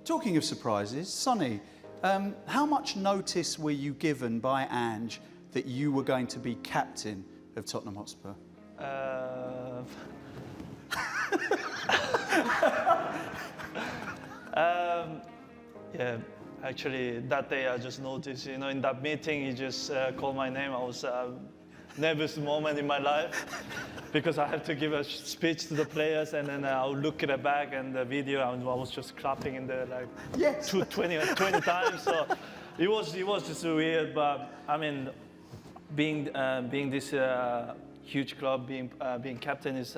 Talking of surprises, Sonny, how much notice were you given by Ange that you were going to be captain of Tottenham Hotspur? Yeah, actually that day I just noticed, you know, in that meeting he just called my name. I was nervous moment in my life because I have to give a speech to the players, and then I would look at the back and the video, I was just clapping in there like Yes. 20 times. So it was just weird, but I mean, being this huge club, being captain is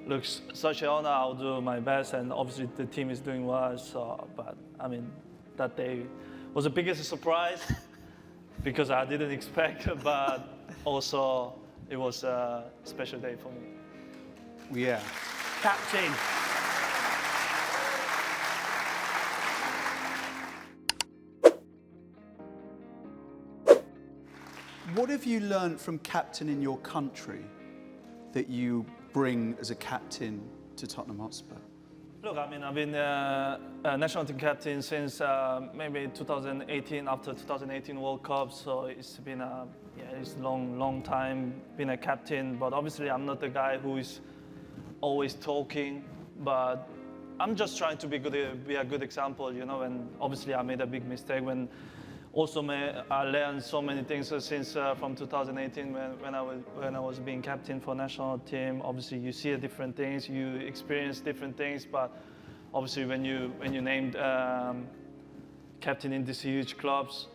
looks such an honor. I'll do my best, and obviously the team is doing well. So, but I mean, that day was the biggest surprise because I didn't expect, but also it was a special day for me. Yeah. Captain. What have you learned from captaining your country that you bring as a captain to Tottenham Hotspur? Look, I mean, I've been a national team captain since maybe 2018, after 2018 World Cup. So it's been it's a long time being a captain. But obviously, I'm not the guy who is always talking. But I'm just trying to be a good example, you know. And obviously, I made a big mistake when. Also, I learned so many things since from 2018 when I was being captain for national team. Obviously, you see different things, you experience different things. But obviously, when you named captain in these huge clubs,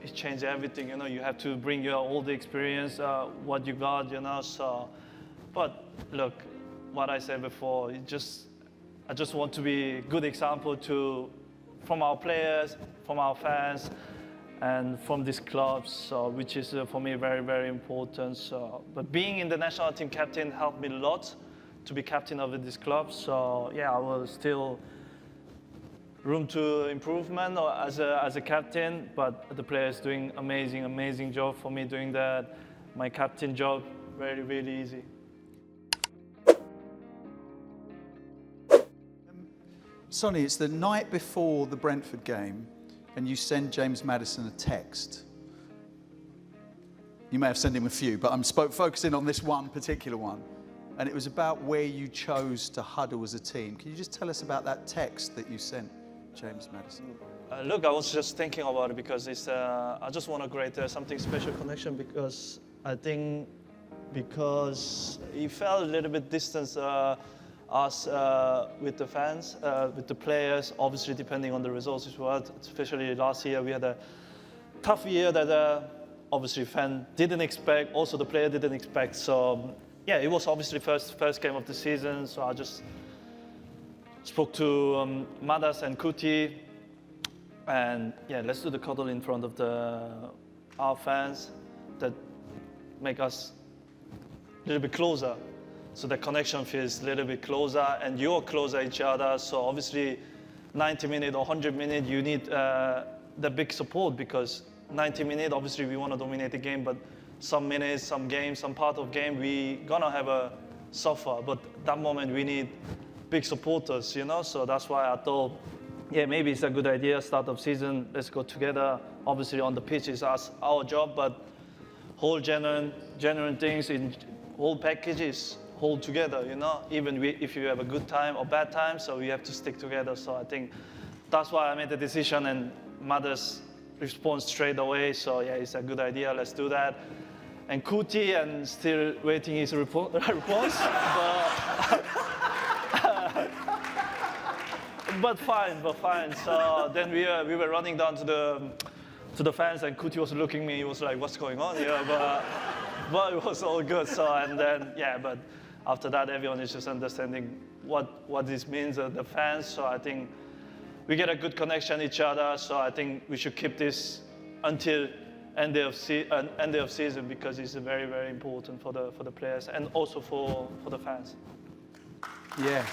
it changed everything. You know, you have to bring your all the experience, what you got. You know, so. But look, what I said before, I just want to be a good example from our players, from our fans. And from these clubs, so, which is for me very, very important. So, but being in the national team captain helped me a lot to be captain of this club. So yeah, I will still room to improvement as a captain, but the players doing amazing job for me doing that. My captain job really easy. Sonny, it's the night before the Brentford game. And you send James Maddison a text. You may have sent him a few, but I'm focusing on this one particular one. And it was about where you chose to huddle as a team. Can you just tell us about that text that you sent James Maddison? Look, I was just thinking about it because I just want to create something special connection because I think because he felt a little bit distance us with the fans, with the players, obviously depending on the results as well. Especially last year, we had a tough year that obviously fan didn't expect, also the player didn't expect. So yeah, it was obviously first game of the season. So I just spoke to Madas and Kuti, and yeah, let's do the cuddle in front of our fans that make us a little bit closer. So the connection feels a little bit closer, and you're closer each other. So obviously, 90 minutes or 100 minutes, you need the big support because 90 minutes, obviously, we want to dominate the game, but some minutes, some games, some part of game, we gonna have a suffer. But that moment, we need big supporters, you know. So that's why I thought, yeah, maybe it's a good idea. Start of season, let's go together. Obviously, on the pitch is our job, but whole genuine things in whole packages. Hold together, you know, even if you have a good time or bad time, so we have to stick together. So I think that's why I made the decision, and Mother's response straight away. So yeah, it's a good idea, let's do that. And Kuti, and still waiting his response, but fine. So then we were running down to the fans, and Kuti was looking at me, he was like, what's going on here? But it was all good. So, and then, yeah, but after that, everyone is just understanding what this means, the fans. So I think we get a good connection each other. So I think we should keep this until end of season because it's very, very important for the players and also for the fans. Yes.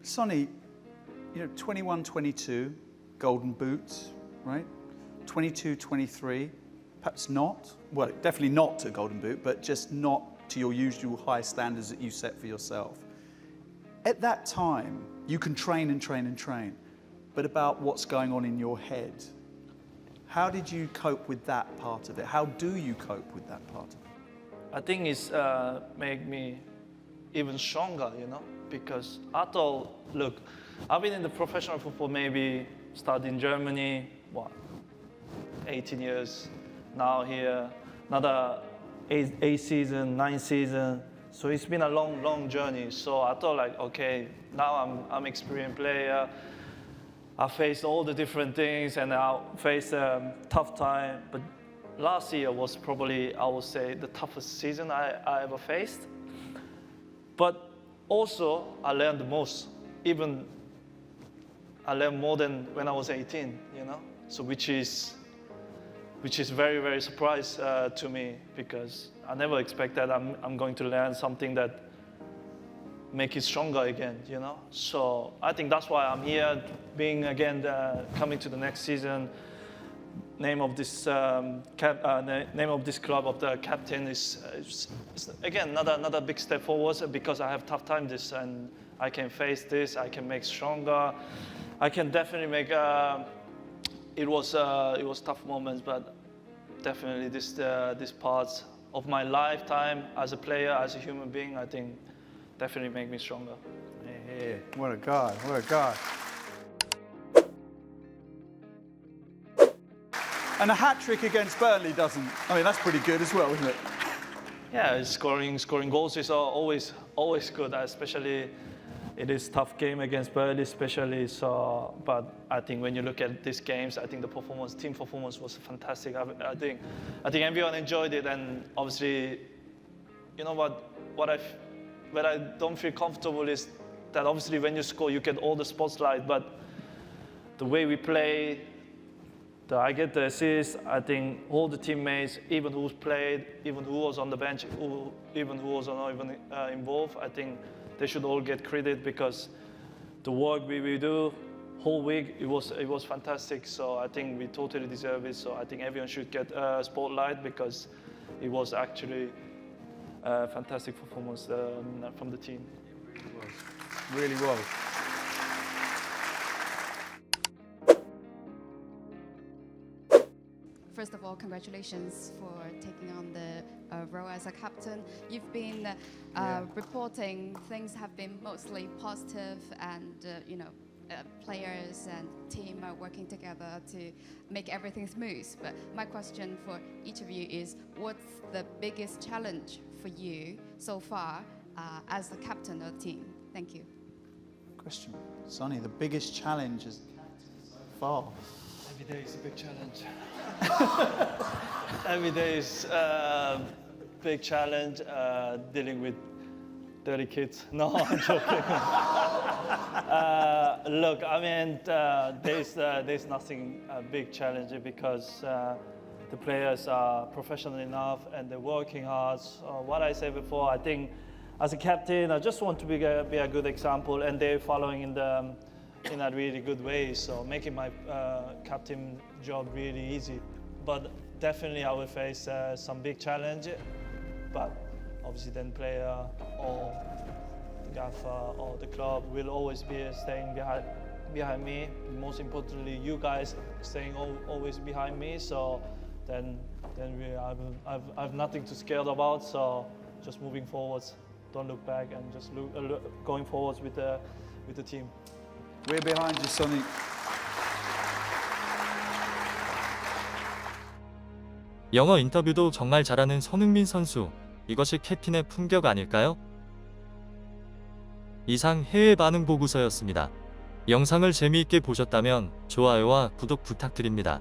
Sonny, you know, 21-22, Golden Boots, right? 22-23, perhaps not, well, definitely not to Golden Boot, but just not to your usual high standards that you set for yourself. At that time, you can train and train and train, but about what's going on in your head, how did you cope with that part of it? How do you cope with that part of it? I think it's made me even stronger, you know, because I thought, look, I've been in the professional football maybe started in Germany, 18 years, now here, another 8 season, 9 season. So it's been a long, long journey. So I thought like, okay, now I'm experienced player. I faced all the different things and I faced a tough time. But last year was probably, I would say, the toughest season I ever faced. But also, I learned the most. Even I learned more than when I was 18, you know? So which is very, very surprised to me because I never expected I'm going to learn something that make it stronger again, you know? So I think that's why I'm here, being again, coming to the next season. Name of this name of this club of the captain is again another big step forward because I have tough time this and I can face this, I can make stronger, I can definitely make. It was tough moments, but definitely this parts of my lifetime as a player, as a human being, I think definitely make me stronger. Yeah, what a guy, what a guy. And a hat-trick against Burnley doesn't, I mean, that's pretty good as well, isn't it? Yeah, scoring goals is always good, especially it is a tough game against Burnley, especially. So, but I think when you look at these games, I think the performance, team performance was fantastic. I think everyone enjoyed it, and obviously, you know where I don't feel comfortable is that obviously when you score, you get all the spotlight, but the way we play. I get the assist. I think all the teammates, even who's played, even who was on the bench, even who was not even involved, I think they should all get credit because the work we do whole week, it was fantastic. So I think we totally deserve it. So I think everyone should get a spotlight because it was actually a fantastic performance from the team. It really was. Really was. First of all, congratulations for taking on the role as a captain. You've been reporting things have been mostly positive, and players and team are working together to make everything smooth. But my question for each of you is, what's the biggest challenge for you so far as the captain of the team? Thank you. Question, Sonny, the biggest challenge as captain so far? Every day is a big challenge. Every day is a big challenge, dealing with 30 kids. No, I'm joking. Look, I mean, there's nothing big challenge because the players are professional enough and they're working hard. So what I said before, I think as a captain, I just want to be a good example, and they're following in a really good way, so making my captain job really easy. But definitely I will face some big challenge, but obviously then player or the gaffer or the club will always be staying behind me. Most importantly, you guys staying always behind me, so then I have nothing to scared about, so just moving forwards, don't look back and just going forwards with the team. We're behind you, Sonny. 영어 인터뷰도 정말 잘하는 손흥민 선수. 이것이 캡틴의 품격 아닐까요? 이상 해외 반응 보고서였습니다. 영상을 재미있게 보셨다면 좋아요와 구독 부탁드립니다.